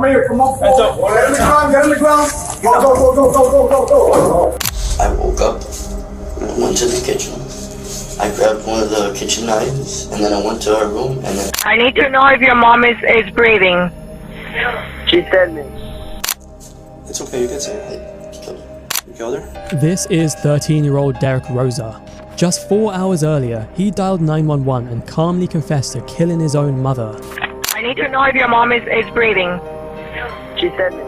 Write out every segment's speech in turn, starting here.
here. Come on. Get on the ground. Get on the ground. Go. I woke up and I went to the kitchen. I grabbed one of the kitchen knives and then I went to her room and then... I need to know if your mom is breathing. She said me. It's okay, you can say it. You killed her? This is 13-year-old Derek Rosa. Just 4 hours earlier, he dialed 911 and calmly confessed to killing his own mother. I need to know if your mom is breathing. She said me.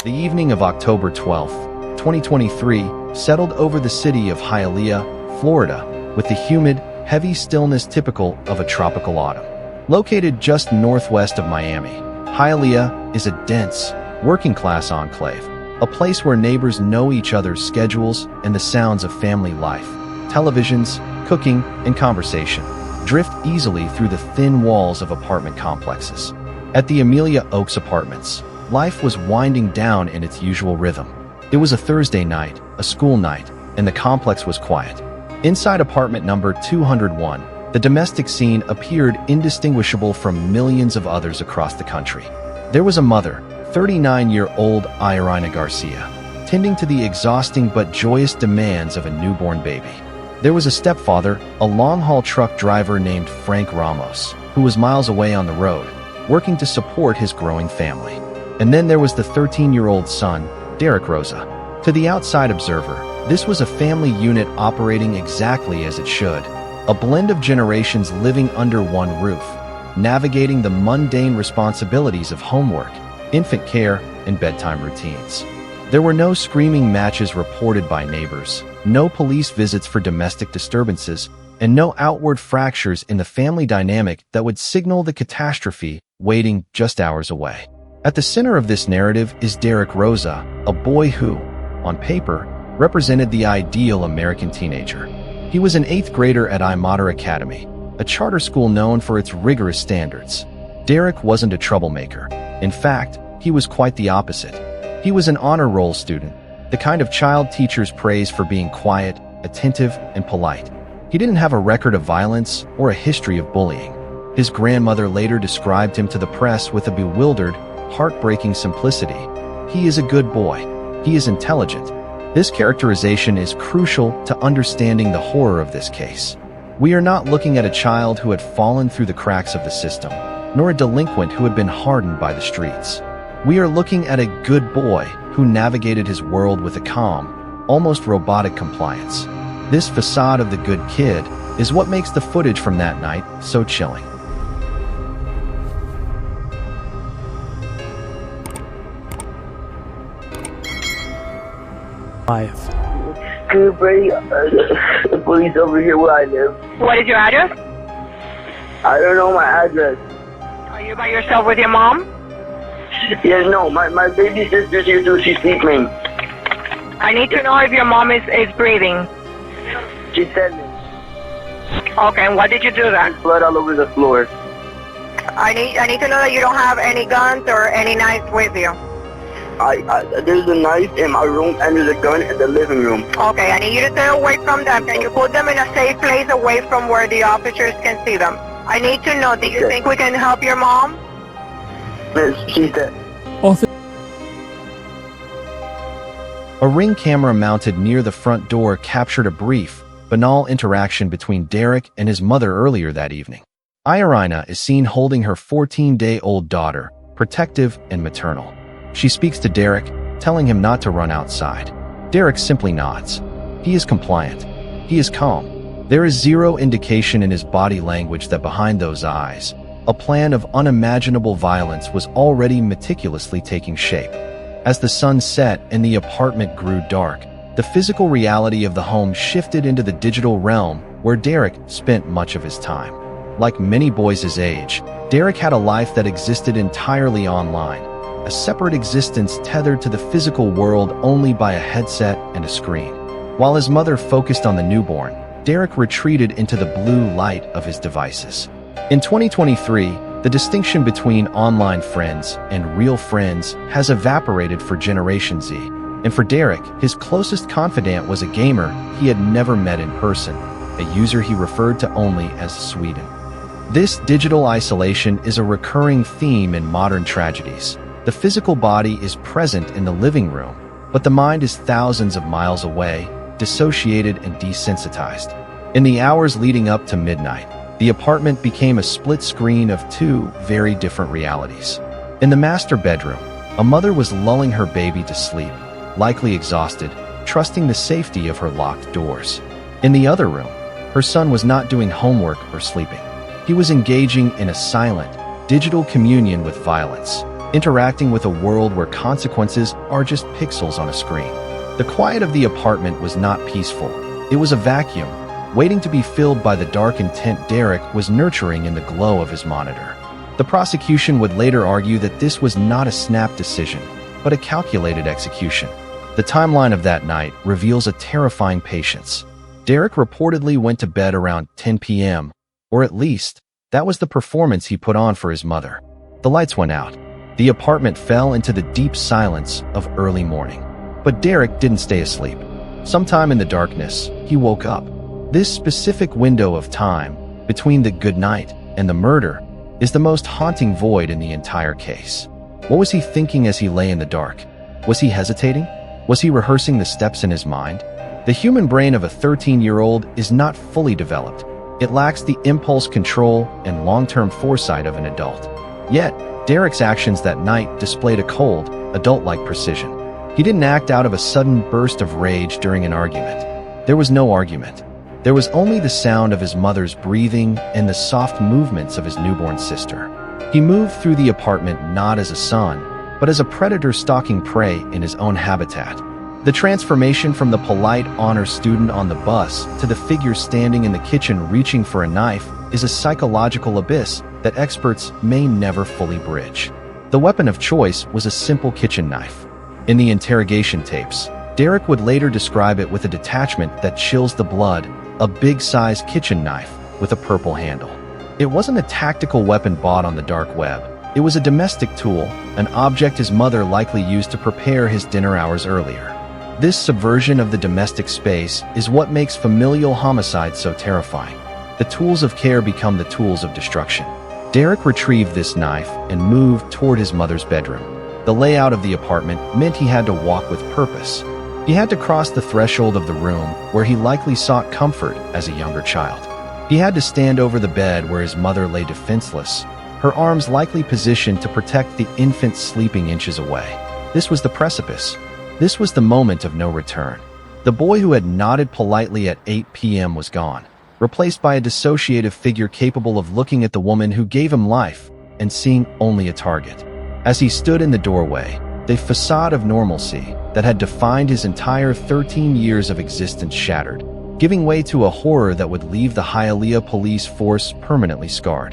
The evening of October 12th, 2023, settled over the city of Hialeah, Florida, with the humid, heavy stillness typical of a tropical autumn. Located just northwest of Miami, Hialeah is a dense, working-class enclave, a place where neighbors know each other's schedules and the sounds of family life, televisions, cooking, and conversation drift easily through the thin walls of apartment complexes. At the Amelia Oaks Apartments, life was winding down in its usual rhythm. It was a Thursday night, a school night, and the complex was quiet. Inside apartment number 201, the domestic scene appeared indistinguishable from millions of others across the country. There was a mother, 39-year-old Irina Garcia, tending to the exhausting but joyous demands of a newborn baby. There was a stepfather, a long-haul truck driver named Frank Ramos, who was miles away on the road, working to support his growing family. And then there was the 13-year-old son, Derek Rosa. To the outside observer, this was a family unit operating exactly as it should, a blend of generations living under one roof, navigating the mundane responsibilities of homework, infant care, and bedtime routines. There were no screaming matches reported by neighbors, no police visits for domestic disturbances, and no outward fractures in the family dynamic that would signal the catastrophe waiting just hours away. At the center of this narrative is Derek Rosa, a boy who, on paper, represented the ideal American teenager. He was an 8th grader at Hialeah Academy, a charter school known for its rigorous standards. Derek wasn't a troublemaker. In fact, he was quite the opposite. He was an honor roll student, the kind of child teachers praise for being quiet, attentive, and polite. He didn't have a record of violence or a history of bullying. His grandmother later described him to the press with a bewildered, heartbreaking simplicity. He is a good boy. He is intelligent. This characterization is crucial to understanding the horror of this case. We are not looking at a child who had fallen through the cracks of the system, nor a delinquent who had been hardened by the streets. We are looking at a good boy who navigated his world with a calm, almost robotic compliance. This facade of the good kid is what makes the footage from that night so chilling. Can you bring the police over here where I live? What is your address? I don't know my address. Are you by yourself with your mom? Yes, no, my baby sister's here too. She's sleeping. I need to know if your mom is breathing. She said me. Okay, and what did you do then? Blood all over the floor. I need to know that you don't have any guns or any knives with you. There's a knife in my room and there's a gun in the living room. Okay, I need you to stay away from them. Can you put them in a safe place away from where the officers can see them? I need to know, do you think we can help your mom? Yes, she's dead. A Ring camera mounted near the front door captured a brief, banal interaction between Derek and his mother earlier that evening. Irina is seen holding her 14-day-old daughter, protective and maternal. She speaks to Derek, telling him not to run outside. Derek simply nods. He is compliant. He is calm. There is zero indication in his body language that behind those eyes, a plan of unimaginable violence was already meticulously taking shape. As the sun set and the apartment grew dark, the physical reality of the home shifted into the digital realm where Derek spent much of his time. Like many boys his age, Derek had a life that existed entirely online, a separate existence tethered to the physical world only by a headset and a screen. While his mother focused on the newborn, Derek retreated into the blue light of his devices. In 2023, the distinction between online friends and real friends has evaporated for Generation Z. And for Derek, his closest confidant was a gamer he had never met in person, a user he referred to only as Sweden. This digital isolation is a recurring theme in modern tragedies. The physical body is present in the living room, but the mind is thousands of miles away, dissociated and desensitized. In the hours leading up to midnight, the apartment became a split screen of two very different realities. In the master bedroom, a mother was lulling her baby to sleep, likely exhausted, trusting the safety of her locked doors. In the other room, her son was not doing homework or sleeping. He was engaging in a silent, digital communion with violence, interacting with a world where consequences are just pixels on a screen. The quiet of the apartment was not peaceful. It was a vacuum, waiting to be filled by the dark intent Derek was nurturing in the glow of his monitor. The prosecution would later argue that this was not a snap decision, but a calculated execution. The timeline of that night reveals a terrifying patience. Derek reportedly went to bed around 10 p.m., or at least, that was the performance he put on for his mother. The lights went out. The apartment fell into the deep silence of early morning. But Derek didn't stay asleep. Sometime in the darkness, he woke up. This specific window of time, between the goodnight and the murder, is the most haunting void in the entire case. What was he thinking as he lay in the dark? Was he hesitating? Was he rehearsing the steps in his mind? The human brain of a 13-year-old is not fully developed. It lacks the impulse control and long-term foresight of an adult. Yet, Derek's actions that night displayed a cold, adult-like precision. He didn't act out of a sudden burst of rage during an argument. There was no argument. There was only the sound of his mother's breathing and the soft movements of his newborn sister. He moved through the apartment not as a son, but as a predator stalking prey in his own habitat. The transformation from the polite honor student on the bus to the figure standing in the kitchen reaching for a knife is a psychological abyss that experts may never fully bridge. The weapon of choice was a simple kitchen knife. In the interrogation tapes, Derek would later describe it with a detachment that chills the blood, a big-sized kitchen knife with a purple handle. It wasn't a tactical weapon bought on the dark web. It was a domestic tool, an object his mother likely used to prepare his dinner hours earlier. This subversion of the domestic space is what makes familial homicide so terrifying. The tools of care become the tools of destruction. Derek retrieved this knife and moved toward his mother's bedroom. The layout of the apartment meant he had to walk with purpose. He had to cross the threshold of the room where he likely sought comfort as a younger child. He had to stand over the bed where his mother lay defenseless, her arms likely positioned to protect the infant sleeping inches away. This was the precipice. This was the moment of no return. The boy who had nodded politely at 8 p.m. was gone, replaced by a dissociative figure capable of looking at the woman who gave him life and seeing only a target. As he stood in the doorway, the facade of normalcy that had defined his entire 13 years of existence shattered, giving way to a horror that would leave the Hialeah police force permanently scarred.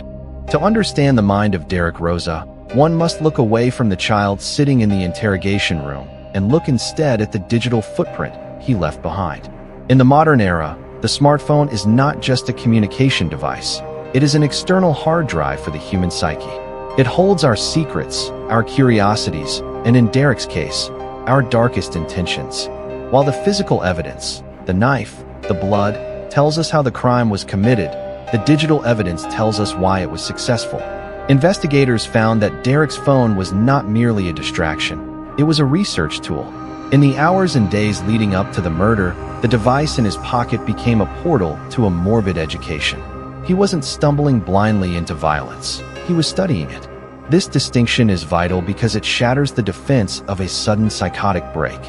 To understand the mind of Derek Rosa, one must look away from the child sitting in the interrogation room and look instead at the digital footprint he left behind. In the modern era, the smartphone is not just a communication device. It is an external hard drive for the human psyche. It holds our secrets, our curiosities, and in Derek's case, our darkest intentions. While the physical evidence, the knife, the blood, tells us how the crime was committed, the digital evidence tells us why it was successful. Investigators found that Derek's phone was not merely a distraction. It was a research tool. In the hours and days leading up to the murder, the device in his pocket became a portal to a morbid education. He wasn't stumbling blindly into violence. He was studying it. This distinction is vital because it shatters the defense of a sudden psychotic break.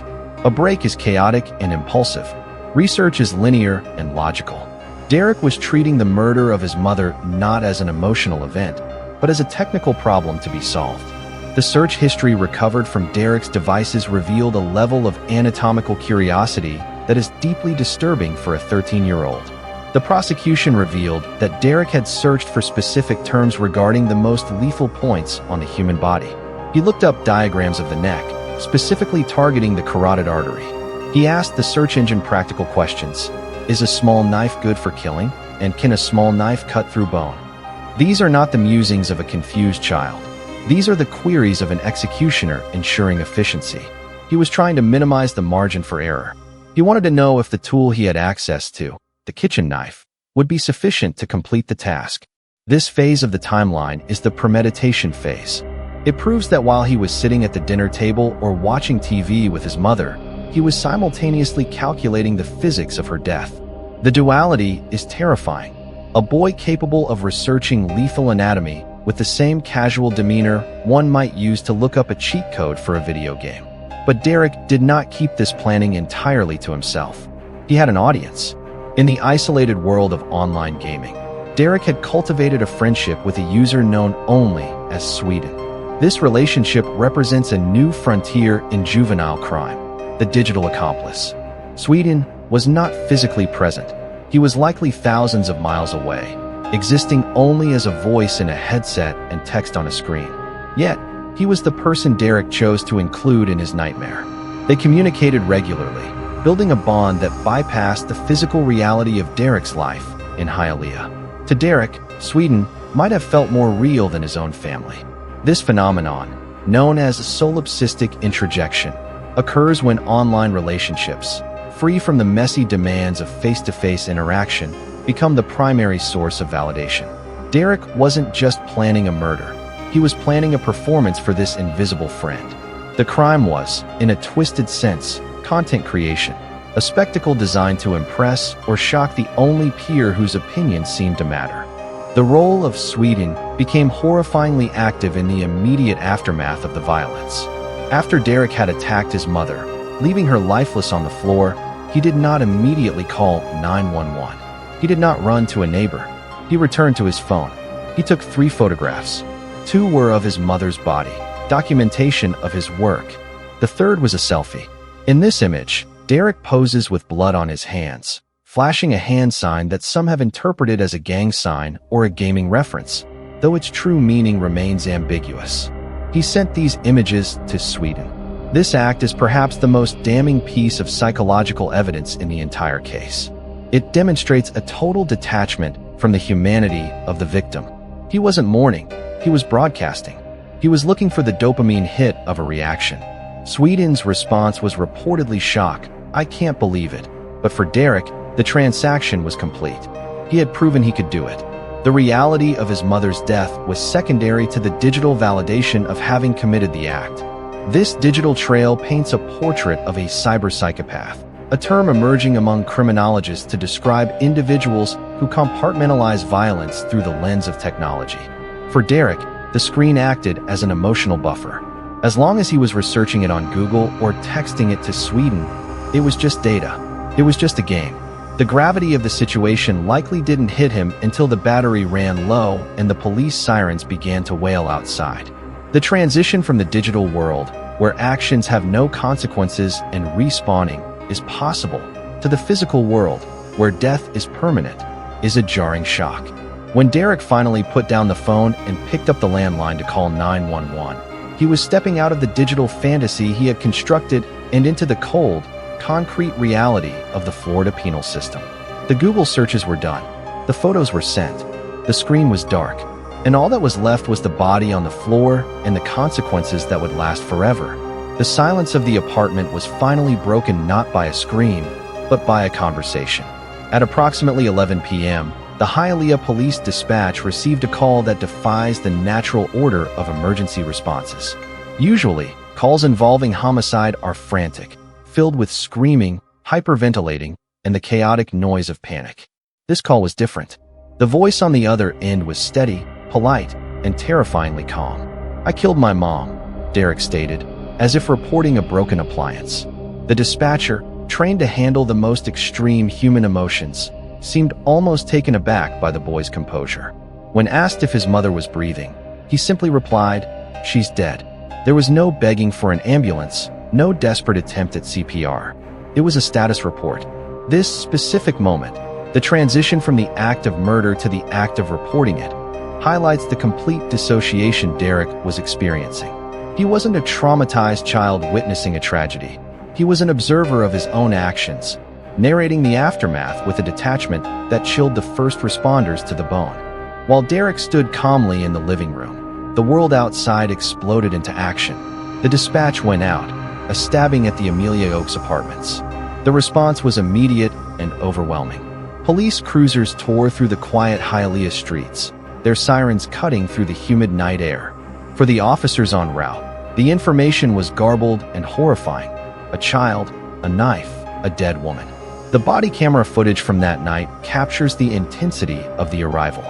A break is chaotic and impulsive. Research is linear and logical. Derek was treating the murder of his mother not as an emotional event, but as a technical problem to be solved. The search history recovered from Derek's devices revealed a level of anatomical curiosity that is deeply disturbing for a 13-year-old. The prosecution revealed that Derek had searched for specific terms regarding the most lethal points on the human body. He looked up diagrams of the neck, specifically targeting the carotid artery. He asked the search engine practical questions. Is a small knife good for killing? And can a small knife cut through bone? These are not the musings of a confused child. These are the queries of an executioner ensuring efficiency. He was trying to minimize the margin for error. He wanted to know if the tool he had access to, the kitchen knife, would be sufficient to complete the task. This phase of the timeline is the premeditation phase. It proves that while he was sitting at the dinner table or watching TV with his mother, he was simultaneously calculating the physics of her death. The duality is terrifying. A boy capable of researching lethal anatomy with the same casual demeanor one might use to look up a cheat code for a video game. But Derek did not keep this planning entirely to himself. He had an audience. In the isolated world of online gaming, Derek had cultivated a friendship with a user known only as Sweden. This relationship represents a new frontier in juvenile crime, the digital accomplice. Sweden was not physically present. He was likely thousands of miles away, existing only as a voice in a headset and text on a screen. Yet, he was the person Derek chose to include in his nightmare. They communicated regularly, building a bond that bypassed the physical reality of Derek's life in Hialeah. To Derek, Sweden might have felt more real than his own family. This phenomenon, known as solipsistic introjection, occurs when online relationships, free from the messy demands of face-to-face interaction, become the primary source of validation. Derek wasn't just planning a murder. He was planning a performance for this invisible friend. The crime was, in a twisted sense, content creation, a spectacle designed to impress or shock the only peer whose opinion seemed to matter. The role of Sweden became horrifyingly active in the immediate aftermath of the violence. After Derek had attacked his mother, leaving her lifeless on the floor, he did not immediately call 911. He did not run to a neighbor. He returned to his phone. He took 3 photographs. 2 were of his mother's body, documentation of his work. The third was a selfie. In this image, Derek poses with blood on his hands, flashing a hand sign that some have interpreted as a gang sign or a gaming reference, though its true meaning remains ambiguous. He sent these images to Sweden. This act is perhaps the most damning piece of psychological evidence in the entire case. It demonstrates a total detachment from the humanity of the victim. He wasn't mourning. He was broadcasting. He was looking for the dopamine hit of a reaction. Sweden's response was reportedly shock. "I can't believe it." But for Derek, the transaction was complete. He had proven he could do it. The reality of his mother's death was secondary to the digital validation of having committed the act. This digital trail paints a portrait of a cyberpsychopath, a term emerging among criminologists to describe individuals who compartmentalize violence through the lens of technology. For Derek, the screen acted as an emotional buffer. As long as he was researching it on Google or texting it to Sweden, it was just data. It was just a game. The gravity of the situation likely didn't hit him until the battery ran low and the police sirens began to wail outside. The transition from the digital world, where actions have no consequences and respawning is possible, to the physical world, where death is permanent, is a jarring shock. When Derek finally put down the phone and picked up the landline to call 911, he was stepping out of the digital fantasy he had constructed and into the cold, concrete reality of the Florida penal system. The Google searches were done. The photos were sent. The screen was dark. And all that was left was the body on the floor and the consequences that would last forever. The silence of the apartment was finally broken not by a scream, but by a conversation. At approximately 11 p.m., the Hialeah Police Dispatch received a call that defies the natural order of emergency responses. Usually, calls involving homicide are frantic, filled with screaming, hyperventilating, and the chaotic noise of panic. This call was different. The voice on the other end was steady, polite, and terrifyingly calm. "I killed my mom," Derek stated, as if reporting a broken appliance. The dispatcher, trained to handle the most extreme human emotions, seemed almost taken aback by the boy's composure. When asked if his mother was breathing, he simply replied, "She's dead." There was no begging for an ambulance, no desperate attempt at CPR. It was a status report. This specific moment, the transition from the act of murder to the act of reporting it, highlights the complete dissociation Derek was experiencing. He wasn't a traumatized child witnessing a tragedy. He was an observer of his own actions, narrating the aftermath with a detachment that chilled the first responders to the bone. While Derek stood calmly in the living room, the world outside exploded into action. The dispatch went out, a stabbing at the Amelia Oaks apartments. The response was immediate and overwhelming. Police cruisers tore through the quiet Hialeah streets, their sirens cutting through the humid night air. For the officers en route, the information was garbled and horrifying. A child, a knife, a dead woman. The body camera footage from that night captures the intensity of the arrival.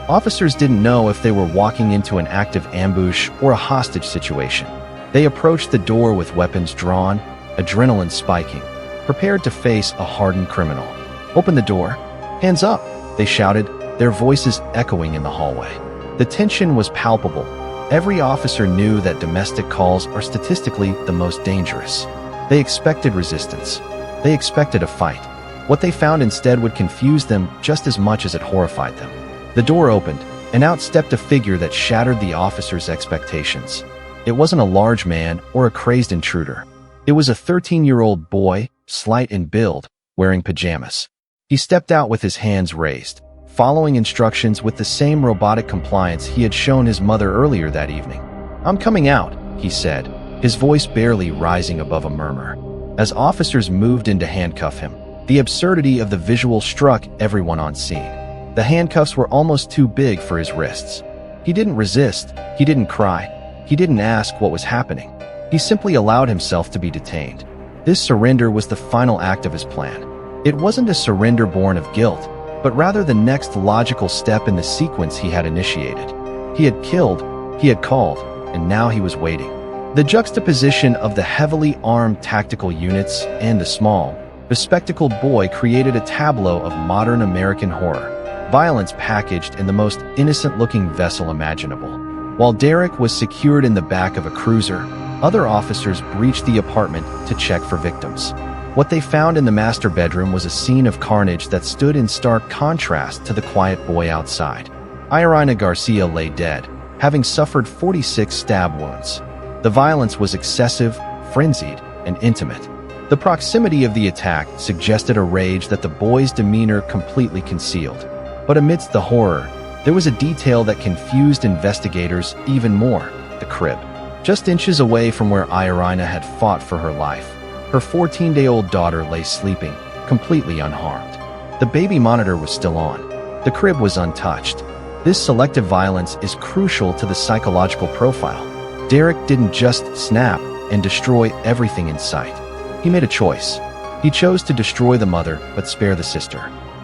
Officers didn't know if they were walking into an active ambush or a hostage situation. They approached the door with weapons drawn, adrenaline spiking, prepared to face a hardened criminal. "Open the door. Hands up," they shouted, their voices echoing in the hallway. The tension was palpable. Every officer knew that domestic calls are statistically the most dangerous. They expected resistance. They expected a fight. What they found instead would confuse them just as much as it horrified them. The door opened, and out stepped a figure that shattered the officers' expectations. It wasn't a large man or a crazed intruder. It was a 13-year-old boy, slight in build, wearing pajamas. He stepped out with his hands raised, following instructions with the same robotic compliance he had shown his mother earlier that evening. "I'm coming out," he said, his voice barely rising above a murmur. As officers moved in to handcuff him, the absurdity of the visual struck everyone on scene. The handcuffs were almost too big for his wrists. He didn't resist, he didn't cry, he didn't ask what was happening. He simply allowed himself to be detained. This surrender was the final act of his plan. It wasn't a surrender born of guilt, but rather the next logical step in the sequence he had initiated. He had killed, he had called, and now he was waiting. The juxtaposition of the heavily armed tactical units and the small, bespectacled boy created a tableau of modern American horror, violence packaged in the most innocent-looking vessel imaginable. While Derek was secured in the back of a cruiser, other officers breached the apartment to check for victims. What they found in the master bedroom was a scene of carnage that stood in stark contrast to the quiet boy outside. Irina Garcia lay dead, having suffered 46 stab wounds. The violence was excessive, frenzied, and intimate. The proximity of the attack suggested a rage that the boy's demeanor completely concealed. But amidst the horror, there was a detail that confused investigators even more: the crib. Just inches away from where Irina had fought for her life, her 14-day-old daughter lay sleeping, completely unharmed. The baby monitor was still on. The crib was untouched. This selective violence is crucial to the psychological profile. Derek didn't just snap and destroy everything in sight. He made a choice. He chose to destroy the mother but spare the sister.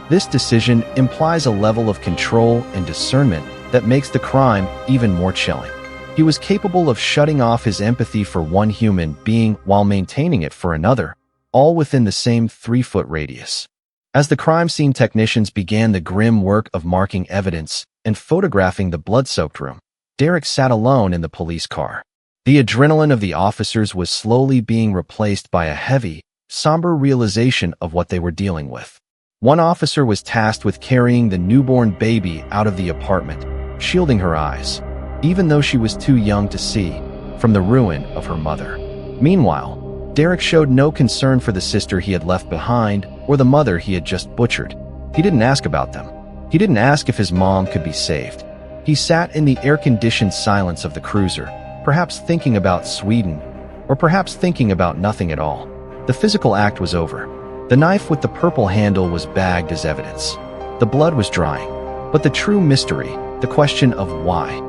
This decision implies a level of control and discernment that makes the crime even more chilling. He was capable of shutting off his empathy for one human being while maintaining it for another, all within the same 3-foot radius. As the crime scene technicians began the grim work of marking evidence and photographing the blood-soaked room, Derek sat alone in the police car. The adrenaline of the officers was slowly being replaced by a heavy, somber realization of what they were dealing with. One officer was tasked with carrying the newborn baby out of the apartment, shielding her eyes, even though she was too young to see, from the ruin of her mother. Meanwhile, Derek showed no concern for the sister he had left behind or the mother he had just butchered. He didn't ask about them. He didn't ask if his mom could be saved. He sat in the air-conditioned silence of the cruiser, perhaps thinking about Sweden, or perhaps thinking about nothing at all. The physical act was over. The knife with the purple handle was bagged as evidence. The blood was drying, but the true mystery, the question of why,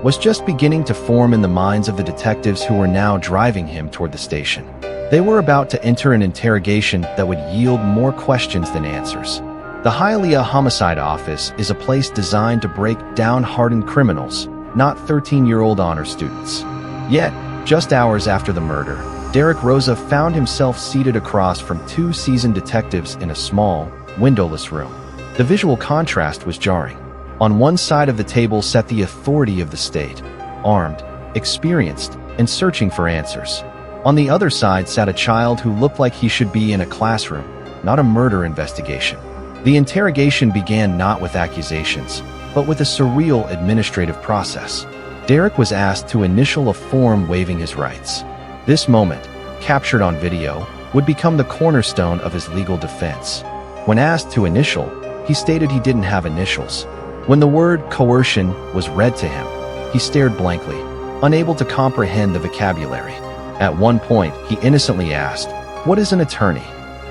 was just beginning to form in the minds of the detectives who were now driving him toward the station. They were about to enter an interrogation that would yield more questions than answers. The Hialeah Homicide Office is a place designed to break down hardened criminals, not 13-year-old honor students. Yet, just hours after the murder, Derek Rosa found himself seated across from 2 seasoned detectives in a small, windowless room. The visual contrast was jarring. On one side of the table sat the authority of the state, armed, experienced, and searching for answers. On the other side sat a child who looked like he should be in a classroom, not a murder investigation. The interrogation began not with accusations, but with a surreal administrative process. Derek was asked to initial a form waiving his rights. This moment, captured on video, would become the cornerstone of his legal defense. When asked to initial, he stated he didn't have initials. When the word coercion was read to him, he stared blankly, unable to comprehend the vocabulary. At one point, he innocently asked, "What is an attorney?"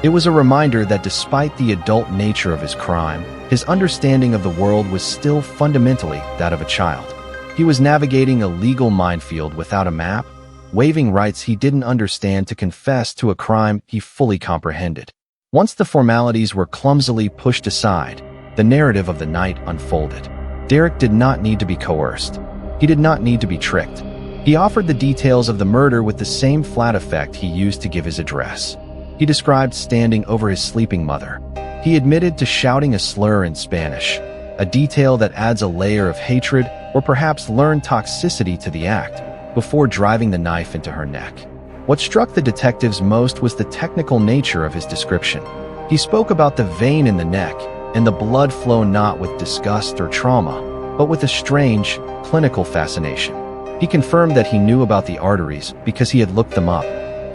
It was a reminder that despite the adult nature of his crime, his understanding of the world was still fundamentally that of a child. He was navigating a legal minefield without a map, waiving rights he didn't understand to confess to a crime he fully comprehended. Once the formalities were clumsily pushed aside, the narrative of the night unfolded. Derek did not need to be coerced. He did not need to be tricked. He offered the details of the murder with the same flat effect he used to give his address. He described standing over his sleeping mother. He admitted to shouting a slur in Spanish, a detail that adds a layer of hatred or perhaps learned toxicity to the act, before driving the knife into her neck. What struck the detectives most was the technical nature of his description. He spoke about the vein in the neck and the blood flow not with disgust or trauma, but with a strange, clinical fascination. He confirmed that he knew about the arteries because he had looked them up.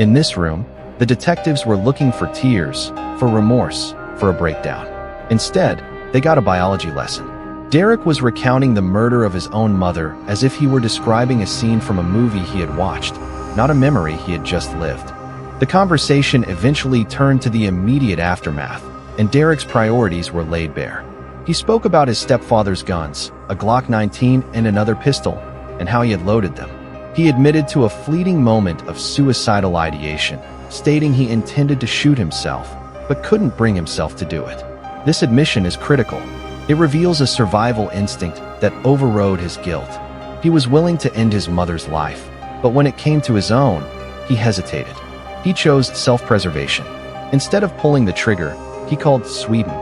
In this room, the detectives were looking for tears, for remorse, for a breakdown. Instead, they got a biology lesson. Derek was recounting the murder of his own mother as if he were describing a scene from a movie he had watched, not a memory he had just lived. The conversation eventually turned to the immediate aftermath, and Derek's priorities were laid bare. He spoke about his stepfather's guns, a Glock 19 and another pistol, and how he had loaded them. He admitted to a fleeting moment of suicidal ideation, stating he intended to shoot himself, but couldn't bring himself to do it. This admission is critical. It reveals a survival instinct that overrode his guilt. He was willing to end his mother's life, but when it came to his own, he hesitated. He chose self-preservation. Instead of pulling the trigger, he called Sweden.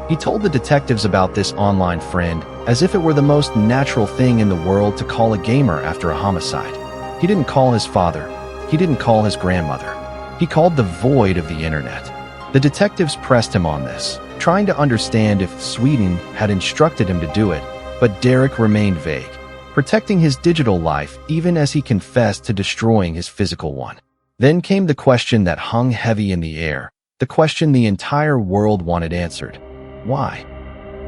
He told the detectives about this online friend as if it were the most natural thing in the world to call a gamer after a homicide. He didn't call his father. He didn't call his grandmother. He called the void of the internet. The detectives pressed him on this, trying to understand if Sweden had instructed him to do it, but Derek remained vague, protecting his digital life even as he confessed to destroying his physical one. Then came the question that hung heavy in the air, the question the entire world wanted answered. Why?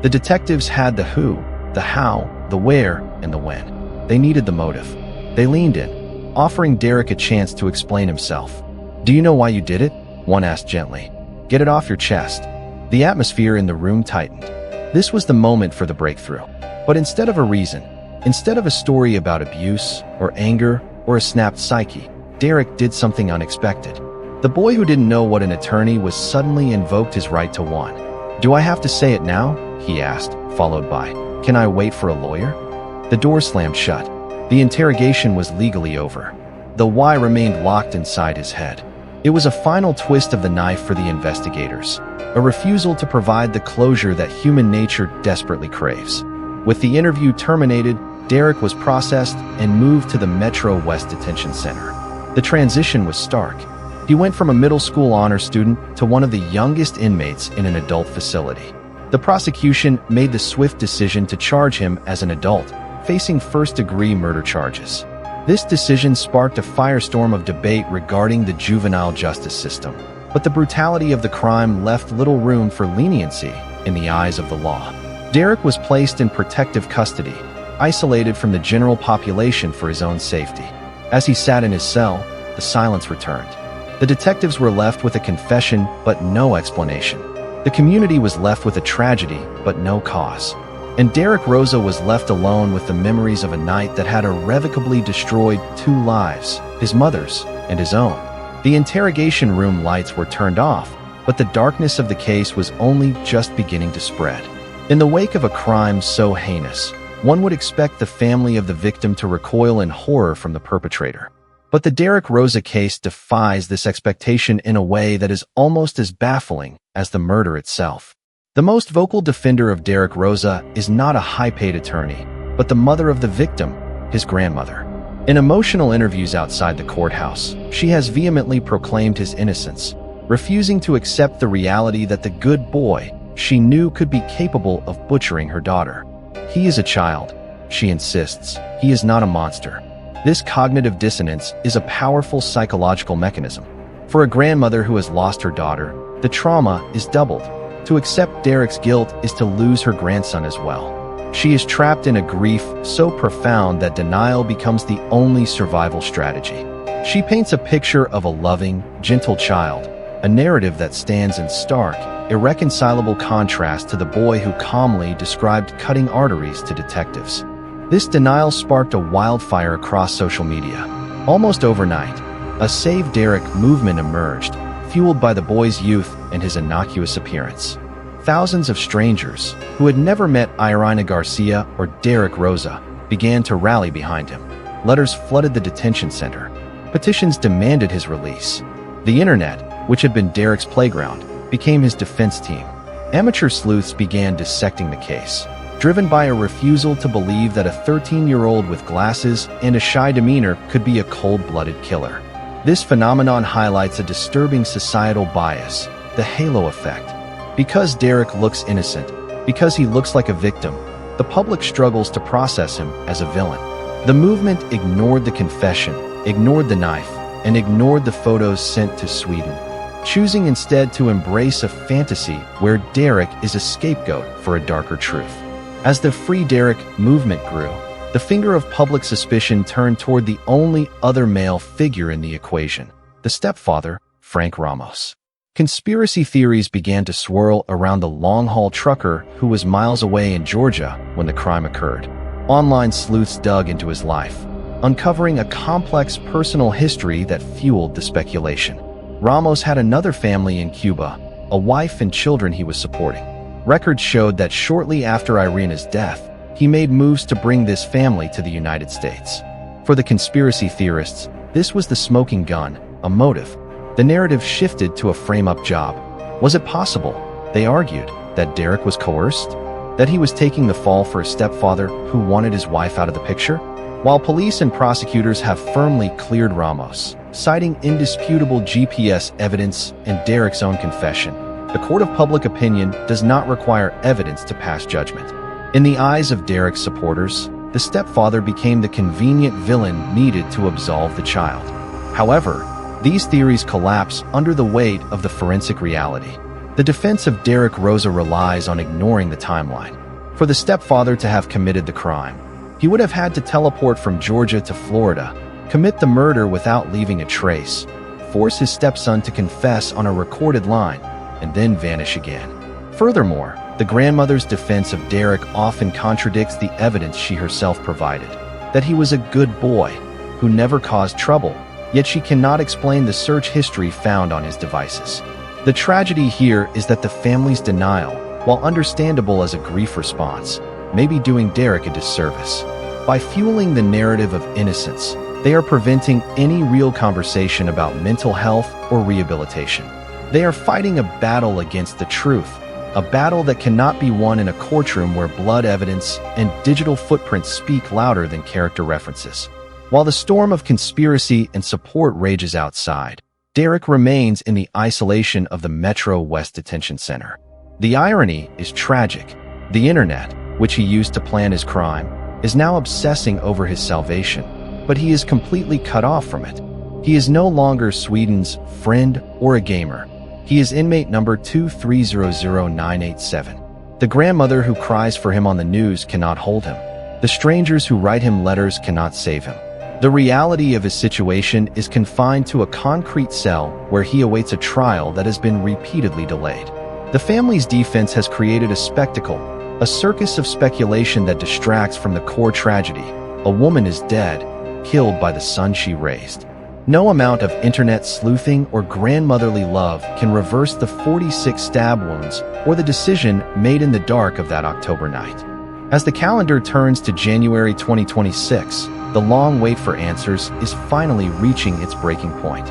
The detectives had the who, the how, the where, and the when. They needed the motive. They leaned in, offering Derek a chance to explain himself. "Do you know why you did it?" one asked gently. "Get it off your chest." The atmosphere in the room tightened. This was the moment for the breakthrough. But instead of a reason, instead of a story about abuse, or anger, or a snapped psyche, Derek did something unexpected. The boy who didn't know what an attorney was suddenly invoked his right to one. "Do I have to say it now?" he asked, followed by, "Can I wait for a lawyer?" The door slammed shut. The interrogation was legally over. The why remained locked inside his head. It was a final twist of the knife for the investigators, a refusal to provide the closure that human nature desperately craves. With the interview terminated, Derek was processed and moved to the Metro West Detention Center. The transition was stark. He went from a middle school honor student to one of the youngest inmates in an adult facility. The prosecution made the swift decision to charge him as an adult, facing first-degree murder charges. This decision sparked a firestorm of debate regarding the juvenile justice system, but the brutality of the crime left little room for leniency in the eyes of the law. Derek was placed in protective custody, isolated from the general population for his own safety. As he sat in his cell, the silence returned. The detectives were left with a confession, but no explanation. The community was left with a tragedy, but no cause. And Derek Rosa was left alone with the memories of a night that had irrevocably destroyed 2 lives, his mother's and his own. The interrogation room lights were turned off, but the darkness of the case was only just beginning to spread. In the wake of a crime so heinous, one would expect the family of the victim to recoil in horror from the perpetrator. But the Derek Rosa case defies this expectation in a way that is almost as baffling as the murder itself. The most vocal defender of Derek Rosa is not a high-paid attorney, but the mother of the victim, his grandmother. In emotional interviews outside the courthouse, she has vehemently proclaimed his innocence, refusing to accept the reality that the good boy she knew could be capable of butchering her daughter. "He is a child," she insists. "He is not a monster." This cognitive dissonance is a powerful psychological mechanism. For a grandmother who has lost her daughter, the trauma is doubled. To accept Derek's guilt is to lose her grandson as well. She is trapped in a grief so profound that denial becomes the only survival strategy. She paints a picture of a loving, gentle child, a narrative that stands in stark, irreconcilable contrast to the boy who calmly described cutting arteries to detectives. This denial sparked a wildfire across social media. Almost overnight, a Save Derek movement emerged, fueled by the boy's youth and his innocuous appearance. Thousands of strangers, who had never met Irina Garcia or Derek Rosa, began to rally behind him. Letters flooded the detention center. Petitions demanded his release. The internet, which had been Derek's playground, became his defense team. Amateur sleuths began dissecting the case, driven by a refusal to believe that a 13-year-old with glasses and a shy demeanor could be a cold-blooded killer. This phenomenon highlights a disturbing societal bias, the halo effect. Because Derek looks innocent, because he looks like a victim, the public struggles to process him as a villain. The movement ignored the confession, ignored the knife, and ignored the photos sent to Sweden, choosing instead to embrace a fantasy where Derek is a scapegoat for a darker truth. As the Free Derek movement grew, the finger of public suspicion turned toward the only other male figure in the equation, the stepfather, Frank Ramos. Conspiracy theories began to swirl around the long-haul trucker who was miles away in Georgia when the crime occurred. Online sleuths dug into his life, uncovering a complex personal history that fueled the speculation. Ramos had another family in Cuba, a wife and children he was supporting. Records showed that shortly after Irina's death, he made moves to bring this family to the United States. For the conspiracy theorists, this was the smoking gun, a motive. The narrative shifted to a frame-up job. Was it possible, they argued, that Derek was coerced? That he was taking the fall for a stepfather who wanted his wife out of the picture? While police and prosecutors have firmly cleared Ramos, citing indisputable GPS evidence and Derek's own confession, the court of public opinion does not require evidence to pass judgment. In the eyes of Derek's supporters, the stepfather became the convenient villain needed to absolve the child. However, these theories collapse under the weight of the forensic reality. The defense of Derek Rosa relies on ignoring the timeline. For the stepfather to have committed the crime, he would have had to teleport from Georgia to Florida, commit the murder without leaving a trace, force his stepson to confess on a recorded line, and then vanish again. Furthermore, the grandmother's defense of Derek often contradicts the evidence she herself provided, that he was a good boy who never caused trouble, yet she cannot explain the search history found on his devices. The tragedy here is that the family's denial, while understandable as a grief response, may be doing Derek a disservice. By fueling the narrative of innocence, they are preventing any real conversation about mental health or rehabilitation. They are fighting a battle against the truth, a battle that cannot be won in a courtroom where blood evidence and digital footprints speak louder than character references. While the storm of conspiracy and support rages outside, Derek remains in the isolation of the Metro West Detention Center. The irony is tragic. The internet, which he used to plan his crime, is now obsessing over his salvation, but he is completely cut off from it. He is no longer Sweden's friend or a gamer. He is inmate number 2300987. The grandmother who cries for him on the news cannot hold him. The strangers who write him letters cannot save him. The reality of his situation is confined to a concrete cell where he awaits a trial that has been repeatedly delayed. The family's defense has created a spectacle, a circus of speculation that distracts from the core tragedy. A woman is dead, killed by the son she raised. No amount of internet sleuthing or grandmotherly love can reverse the 46 stab wounds or the decision made in the dark of that October night. As the calendar turns to January 2026, the long wait for answers is finally reaching its breaking point.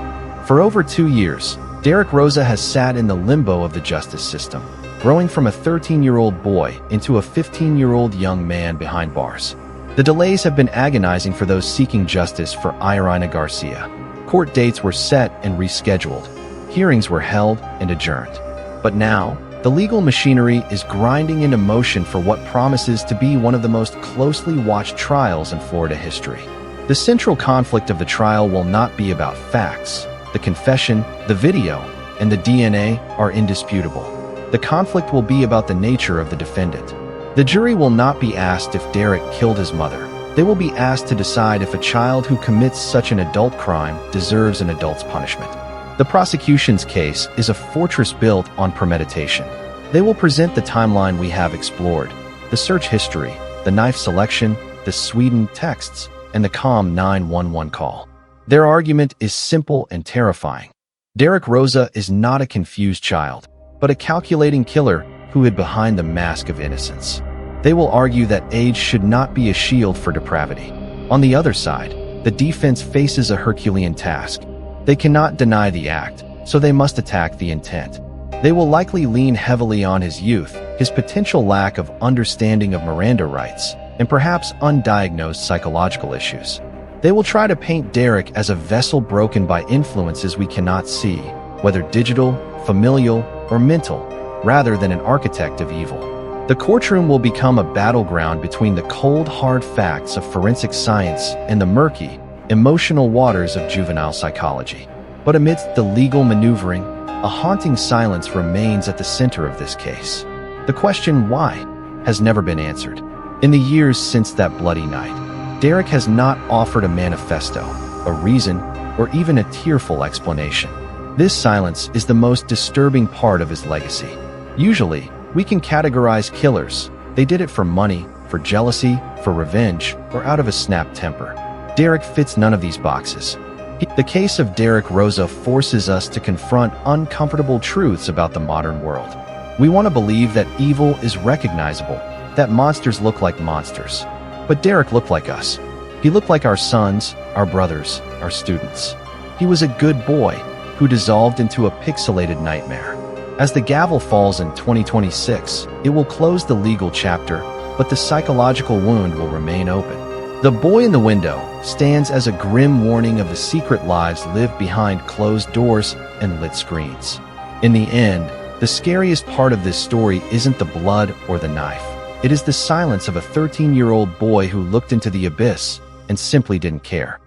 For over 2 years, Derek Rosa has sat in the limbo of the justice system, growing from a 13-year-old boy into a 15-year-old young man behind bars. The delays have been agonizing for those seeking justice for Irina Garcia. Court dates were set and rescheduled. Hearings were held and adjourned. But now, the legal machinery is grinding into motion for what promises to be one of the most closely watched trials in Florida history. The central conflict of the trial will not be about facts. The confession, the video, and the DNA are indisputable. The conflict will be about the nature of the defendant. The jury will not be asked if Derek killed his mother. They will be asked to decide if a child who commits such an adult crime deserves an adult's punishment. The prosecution's case is a fortress built on premeditation. They will present the timeline we have explored, the search history, the knife selection, the Sweden texts, and the calm 911 call. Their argument is simple and terrifying. Derek Rosa is not a confused child, but a calculating killer who hid behind the mask of innocence. They will argue that age should not be a shield for depravity. On the other side, the defense faces a Herculean task. They cannot deny the act, so they must attack the intent. They will likely lean heavily on his youth, his potential lack of understanding of Miranda rights, and perhaps undiagnosed psychological issues. They will try to paint Derek as a vessel broken by influences we cannot see, whether digital, familial, or mental, rather than an architect of evil. The courtroom will become a battleground between the cold, hard facts of forensic science and the murky, emotional waters of juvenile psychology. But amidst the legal maneuvering, a haunting silence remains at the center of this case. The question why has never been answered. In the years since that bloody night, Derek has not offered a manifesto, a reason, or even a tearful explanation. This silence is the most disturbing part of his legacy. Usually, we can categorize killers. They did it for money, for jealousy, for revenge, or out of a snap temper. Derek fits none of these boxes. The case of Derek Rosa forces us to confront uncomfortable truths about the modern world. We want to believe that evil is recognizable, that monsters look like monsters. But Derek looked like us. He looked like our sons, our brothers, our students. He was a good boy who dissolved into a pixelated nightmare. As the gavel falls in 2026, it will close the legal chapter, but the psychological wound will remain open. The boy in the window stands as a grim warning of the secret lives lived behind closed doors and lit screens. In the end, the scariest part of this story isn't the blood or the knife. It is the silence of a 13-year-old boy who looked into the abyss and simply didn't care.